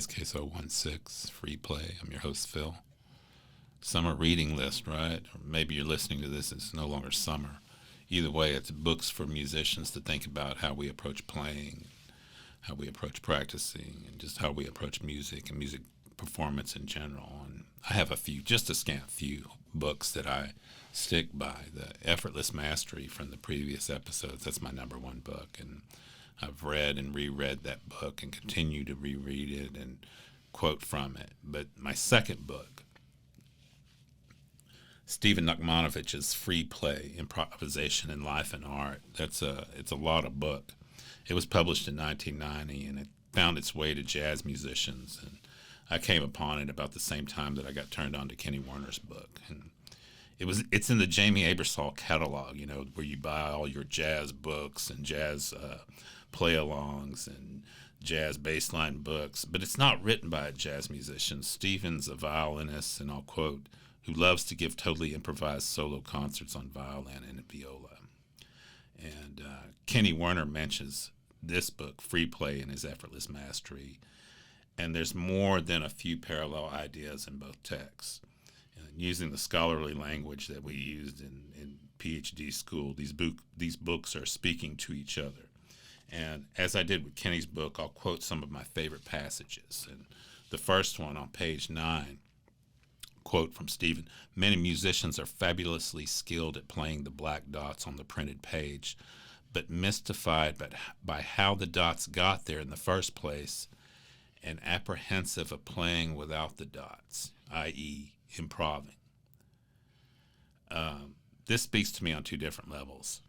is Case 016, Free Play. I'm your host, Phil. Summer reading list, right? Or maybe you're listening to this, it's no longer summer. Either way, it's books for musicians to think about how we approach playing, how we approach practicing, and just how we approach music and music performance in general. And I have just a scant few books that I stick by. The Effortless Mastery from the previous episodes, that's my number one book. And I've read and reread that book and continue to reread it and quote from it. But my second book, Stephen Nachmanovitch's Free Play, Improvisation in Life and Art. It's a lot of book. It was published in 1990, and it found its way to jazz musicians. And I came upon it about the same time that I got turned on to Kenny Werner's book. And it's in the Jamie Aebersold catalog, where you buy all your jazz books and jazz play-alongs and jazz bassline books. But it's not written by a jazz musician. Stephen's a violinist, and I'll quote, who loves to give totally improvised solo concerts on violin and viola. And Kenny Werner mentions this book, Free Play, in his Effortless Mastery. And there's more than a few parallel ideas in both texts. And using the scholarly language that we used in PhD school, these books are speaking to each other. And as I did with Kenny's book, I'll quote some of my favorite passages. And the first one on page 9, quote from Stephen, "Many musicians are fabulously skilled at playing the black dots on the printed page, but mystified by how the dots got there in the first place and apprehensive of playing without the dots, i.e. improving." This speaks to me on two different levels.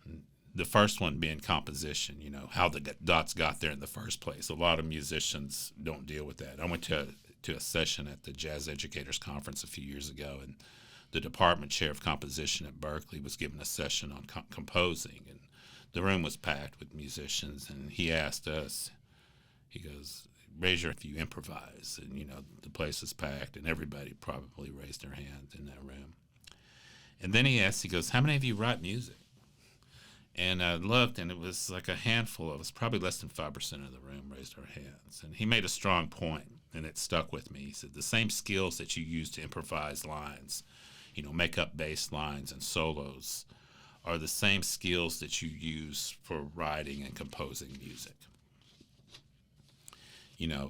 The first one being composition, how the dots got there in the first place. A lot of musicians don't deal with that. I went to a session at the Jazz Educators Conference a few years ago, and the department chair of composition at Berkeley was giving a session on composing, and the room was packed with musicians, and he asked us, he goes, "Raise your hand if you improvise," and the place was packed, and everybody probably raised their hand in that room. And then he asked, he goes, "How many of you write music?" And I looked, and it was like a handful of us, probably less than 5% of the room raised our hands. And he made a strong point, and it stuck with me. He said, the same skills that you use to improvise lines, make up bass lines and solos, are the same skills that you use for writing and composing music.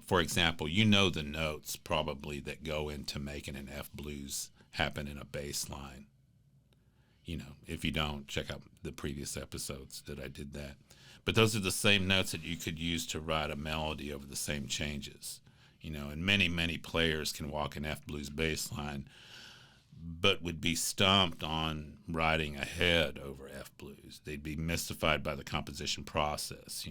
For example, the notes probably that go into making an F blues happen in a bass line. If you don't, check out the previous episodes that I did that. But those are the same notes that you could use to write a melody over the same changes. And many, many players can walk an F blues bass line, but would be stumped on writing ahead over F blues. They'd be mystified by the composition process.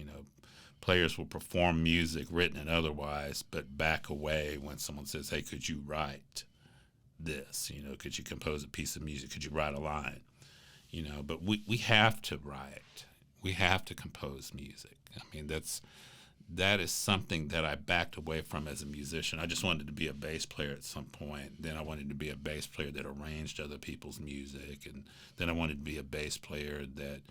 Players will perform music, written and otherwise, but back away when someone says, "Hey, could you write this? Could you compose a piece of music? Could you write a line?" But we have to write. We have to compose music. That is something that I backed away from as a musician. I just wanted to be a bass player at some point. Then I wanted to be a bass player that arranged other people's music, and then I wanted to be a bass player that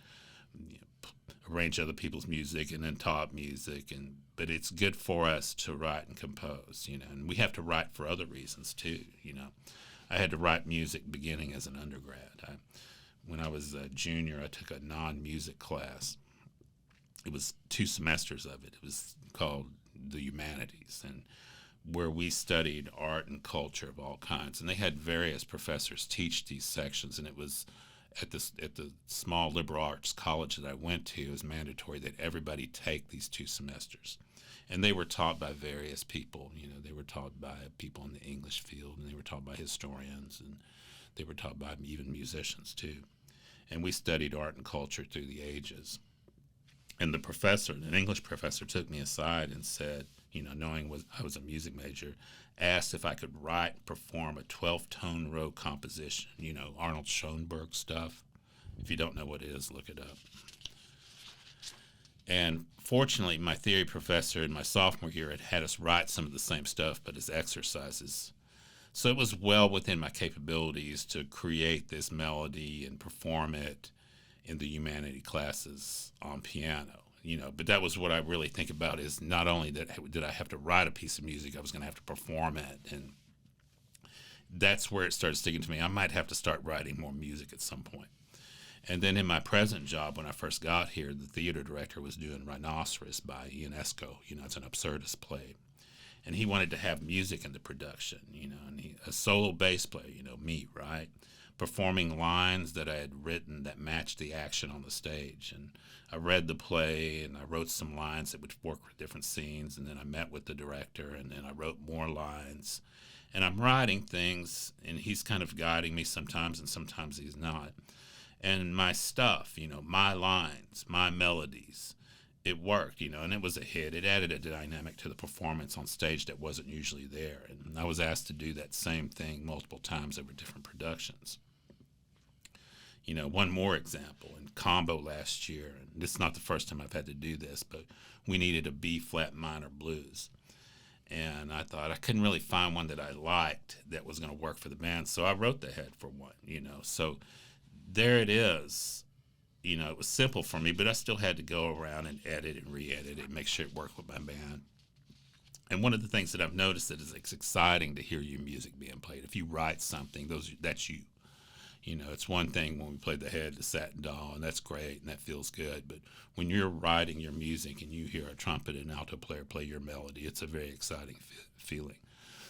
arranged other people's music and then taught music. But it's good for us to write and compose, and we have to write for other reasons too. I had to write music beginning as an undergrad. When I was a junior, I took a non-music class. It was 2 semesters of it. It was called the Humanities, and where we studied art and culture of all kinds. And they had various professors teach these sections, and it was at the small liberal arts college that I went to, it was mandatory that everybody take these 2 semesters. And they were taught by various people. They were taught by people in the English field, and they were taught by historians, and they were taught by even musicians too. And we studied art and culture through the ages. And the professor, an English professor, took me aside and said, knowing I was a music major, asked if I could write and perform a 12-tone row composition, Arnold Schoenberg stuff. If you don't know what it is, look it up. And fortunately, my theory professor in my sophomore year had us write some of the same stuff, but as exercises. So it was well within my capabilities to create this melody and perform it in the humanity classes on piano. But that was what I really think about, is not only that did I have to write a piece of music, I was going to have to perform it. And that's where it started sticking to me. I might have to start writing more music at some point. And then in my present job, when I first got here, the theater director was doing Rhinoceros by Ionesco. It's an absurdist play. And he wanted to have music in the production, and a solo bass player, me, right? Performing lines that I had written that matched the action on the stage. And I read the play, and I wrote some lines that would work with different scenes, and then I met with the director, and then I wrote more lines. And I'm writing things, and he's kind of guiding me sometimes, and sometimes he's not. And my stuff, my lines, my melodies, it worked, and it was a hit. It added a dynamic to the performance on stage that wasn't usually there. And I was asked to do that same thing multiple times over different productions. One more example, in Combo last year, and it's not the first time I've had to do this, but we needed a B-flat minor blues. And I thought I couldn't really find one that I liked that was going to work for the band, so I wrote the head for one, So there it is. It was simple for me, but I still had to go around and edit and re-edit it and make sure it worked with my band. And one of the things that I've noticed is it's exciting to hear your music being played. If you write something, that's you. It's one thing when we played the head, the satin doll, and that's great and that feels good. But when you're writing your music and you hear a trumpet and alto player play your melody, it's a very exciting feeling.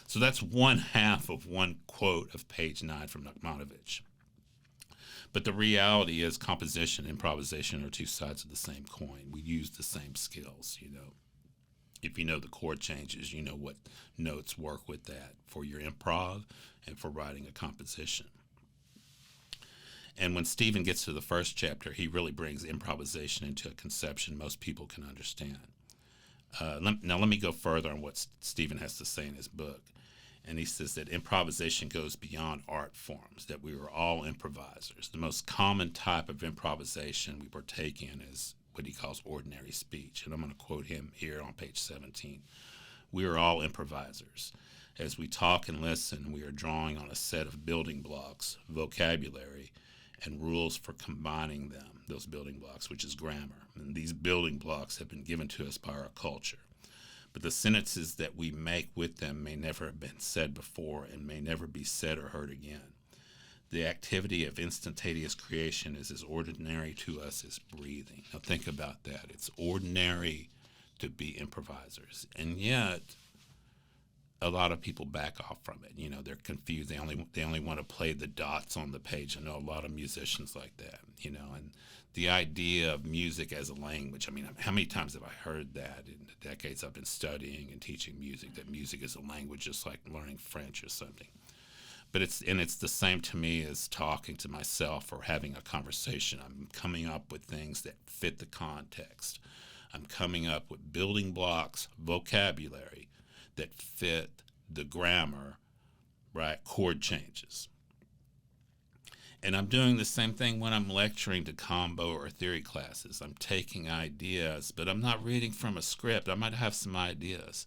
So that's one half of one quote of page 9 from Nachmanovitch. But the reality is composition and improvisation are two sides of the same coin. We use the same skills, If you know the chord changes, you know what notes work with that for your improv and for writing a composition. And when Stephen gets to the first chapter, he really brings improvisation into a conception most people can understand. Now let me go further on what Stephen has to say in his book. And he says that improvisation goes beyond art forms, that we are all improvisers. The most common type of improvisation we partake in is what he calls ordinary speech. And I'm going to quote him here on page 17. We are all improvisers. As we talk and listen, we are drawing on a set of building blocks, vocabulary, and rules for combining them, those building blocks, which is grammar. And these building blocks have been given to us by our culture. But the sentences that we make with them may never have been said before and may never be said or heard again. The activity of instantaneous creation is as ordinary to us as breathing. Now think about that. It's ordinary to be improvisers. And yet, a lot of people back off from it. They're confused. They only want to play the dots on the page. I know a lot of musicians like that, and the idea of music as a language. How many times have I heard that in the decades I've been studying and teaching music, that music is a language just like learning French or something. But it's the same to me as talking to myself or having a conversation. I'm coming up with things that fit the context. I'm coming up with building blocks, vocabulary, that fit the grammar, right, chord changes. And I'm doing the same thing when I'm lecturing to combo or theory classes. I'm taking ideas, but I'm not reading from a script. I might have some ideas,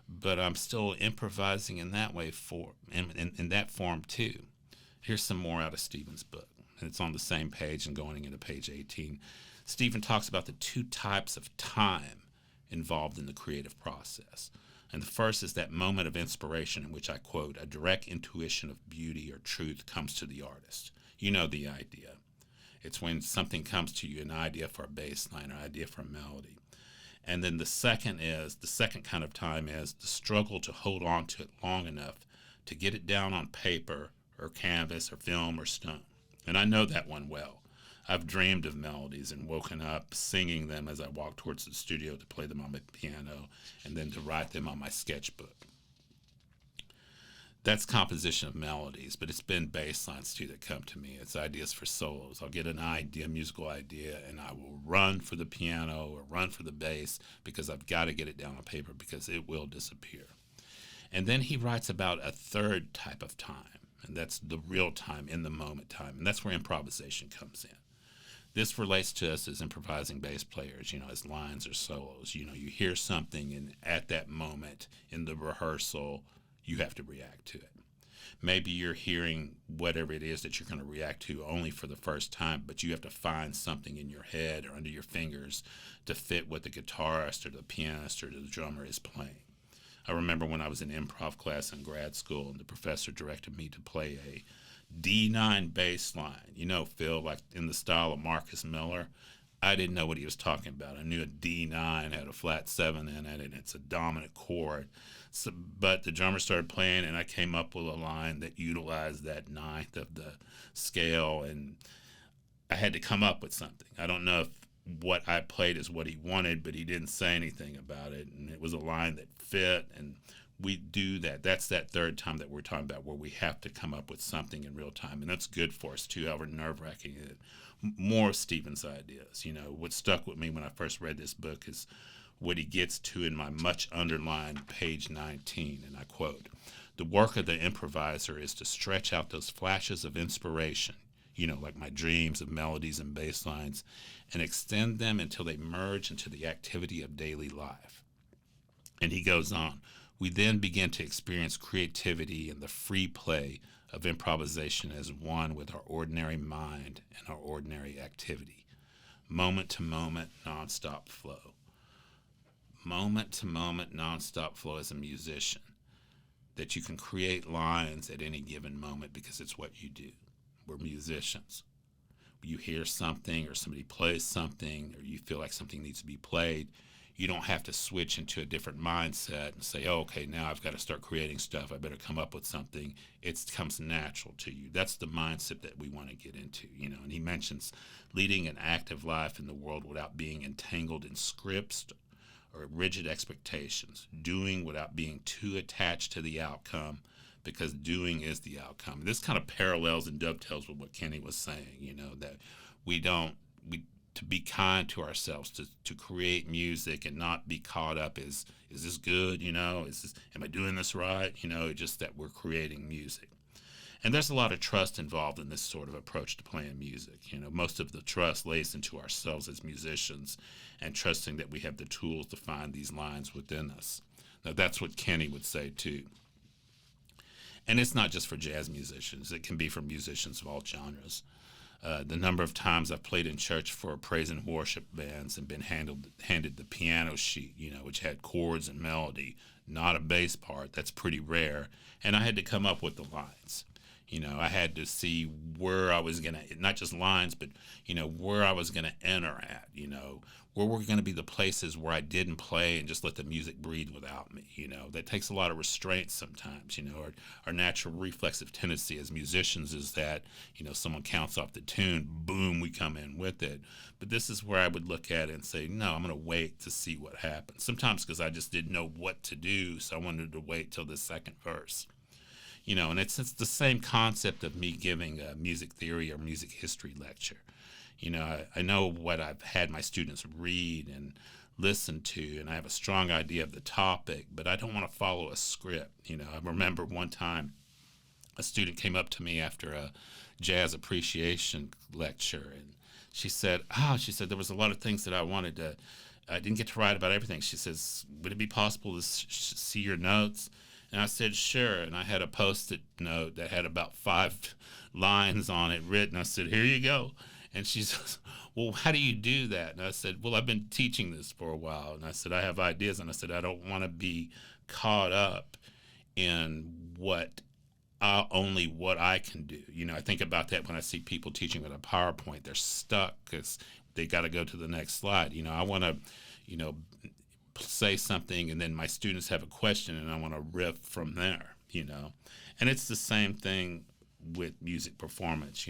but I'm still improvising in that way in that form too. Here's some more out of Stephen's book. And it's on the same page and going into page 18. Stephen talks about the two types of time involved in the creative process. And the first is that moment of inspiration in which I quote, a direct intuition of beauty or truth comes to the artist. You know the idea. It's when something comes to you, an idea for a bass line or an idea for a melody. And then the second kind of time is the struggle to hold on to it long enough to get it down on paper or canvas or film or stone. And I know that one well. I've dreamed of melodies and woken up singing them as I walked towards the studio to play them on my piano and then to write them on my sketchbook. That's composition of melodies, but it's been bass lines too that come to me. It's ideas for solos. I'll get an idea, musical idea, and I will run for the piano or run for the bass because I've got to get it down on paper because it will disappear. And then he writes about a third type of time, and that's the real time, in the moment time, and that's where improvisation comes in. This relates to us as improvising bass players, as lines or solos. You hear something, and at that moment in the rehearsal, you have to react to it. Maybe you're hearing whatever it is that you're going to react to only for the first time, but you have to find something in your head or under your fingers to fit what the guitarist or the pianist or the drummer is playing. I remember when I was in improv class in grad school and the professor directed me to play a D9 bass line, Phil, like in the style of Marcus Miller. I didn't know what he was talking about. I knew a D9 had a flat 7 in it and it's a dominant chord. So, but the drummer started playing and I came up with a line that utilized that ninth of the scale, and I had to come up with something. I don't know if what I played is what he wanted, but he didn't say anything about it, and it was a line that fit, and we do that. That's that third time that we're talking about where we have to come up with something in real time, and that's good for us too, however nerve-wracking it is. More of Stephen's ideas. What stuck with me when I first read this book is what he gets to in my much underlined page 19, and I quote, "The work of the improviser is to stretch out those flashes of inspiration, like my dreams of melodies and bass lines, and extend them until they merge into the activity of daily life." And he goes on, "We then begin to experience creativity and the free play of improvisation as one with our ordinary mind and our ordinary activity. Moment to moment, nonstop flow." Moment to moment, nonstop flow as a musician. That you can create lines at any given moment because it's what you do. We're musicians. You hear something or somebody plays something or you feel like something needs to be played, you don't have to switch into a different mindset and say, oh, okay, now I've got to start creating stuff. I better come up with something. It comes natural to you. That's the mindset that we want to get into, And he mentions leading an active life in the world without being entangled in scripts or rigid expectations, doing without being too attached to the outcome, because doing is the outcome. And this kind of parallels and dovetails with what Kenny was saying, that to be kind to ourselves, to create music and not be caught up is this good, am I doing this right? Just that we're creating music. And there's a lot of trust involved in this sort of approach to playing music. Most of the trust lays into ourselves as musicians and trusting that we have the tools to find these lines within us. Now, that's what Kenny would say, too. And it's not just for jazz musicians. It can be for musicians of all genres. The number of times I've played in church for praise and worship bands and been handed the piano sheet, which had chords and melody, not a bass part. That's pretty rare. And I had to come up with the lines. I had to see where I was going to, not just lines, but, where I was going to enter at, where were going to be the places where I didn't play and just let the music breathe without me. That takes a lot of restraint sometimes. Our natural reflexive tendency as musicians is that, someone counts off the tune, boom, we come in with it. But this is where I would look at it and say, no, I'm going to wait to see what happens. Sometimes because I just didn't know what to do, so I wanted to wait till the second verse. And it's the same concept of me giving a music theory or music history lecture. I know what I've had my students read and listen to, and I have a strong idea of the topic, but I don't want to follow a script. I remember one time a student came up to me after a jazz appreciation lecture, and she said, there was a lot of things that I didn't get to write about everything. She says, would it be possible to see your notes? And I said, sure. And I had a Post-it note that had about 5 lines on it written. I said, here you go. And she says, well, how do you do that? And I said, well, I've been teaching this for a while. And I said, I have ideas. And I said, I don't want to be caught up in only what I can do. I think about that when I see people teaching with a PowerPoint. They're stuck because they got to go to the next slide. I want to, say something and then my students have a question and I want to riff from there, And it's the same thing with music performance,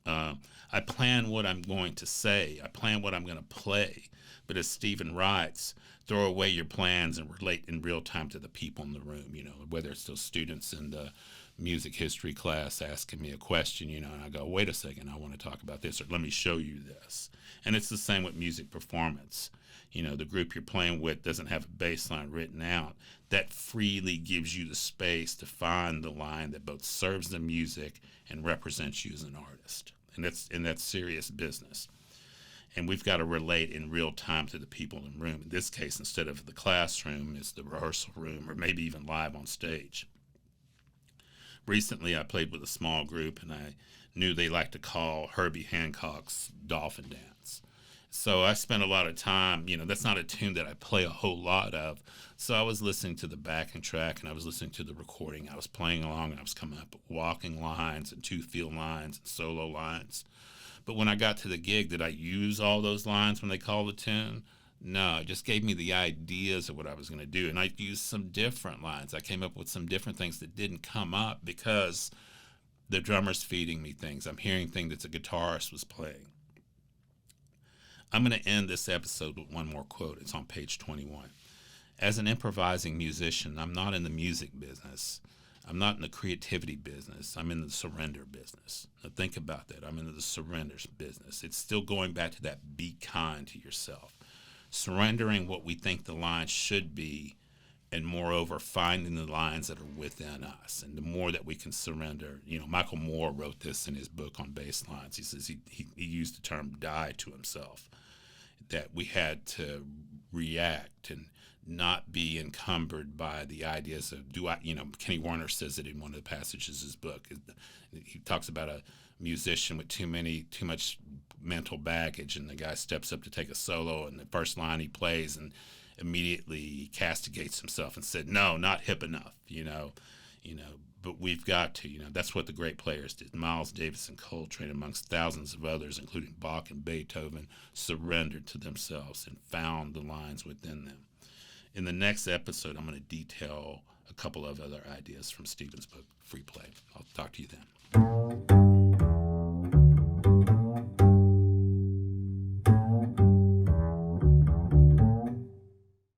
I plan what I'm going to say. I plan what I'm going to play. But as Stephen writes, throw away your plans and relate in real time to the people in the room, whether it's those students in the music history class asking me a question, and I go, wait a second, I want to talk about this, or let me show you this. And it's the same with music performance. The group you're playing with doesn't have a bass line written out. That freely gives you the space to find the line that both serves the music and represents you as an artist. And that's serious business. And we've got to relate in real time to the people in the room. In this case, instead of the classroom, it's the rehearsal room or maybe even live on stage. Recently, I played with a small group, and I knew they liked to call Herbie Hancock's Dolphin Dance. So I spent a lot of time, that's not a tune that I play a whole lot of. So I was listening to the backing track, and I was listening to the recording. I was playing along, and I was coming up with walking lines and two-field lines and solo lines. But when I got to the gig, did I use all those lines when they called the tune? No, it just gave me the ideas of what I was going to do. And I used some different lines. I came up with some different things that didn't come up because the drummer's feeding me things. I'm hearing things that the guitarist was playing. I'm going to end this episode with one more quote. It's on page 21. As an improvising musician, I'm not in the music business. I'm not in the creativity business. I'm in the surrender business. Now think about that. I'm in the surrender business. It's still going back to that be kind to yourself. Surrendering what we think the lines should be, and moreover, finding the lines that are within us. And the more that we can surrender, Michael Moore wrote this in his book on bass lines. He says he used the term die to himself, that we had to react and not be encumbered by the ideas of Kenny Warner says it in one of the passages of his book. He talks about a musician with too much mental baggage, and the guy steps up to take a solo, and the first line he plays, and immediately he castigates himself and said, no, not hip enough, but we've got to, that's what the great players did. Miles Davis and Coltrane, amongst thousands of others, including Bach and Beethoven, surrendered to themselves and found the lines within them. In the next episode, I'm going to detail a couple of other ideas from Stephen's book, Free Play. I'll talk to you then.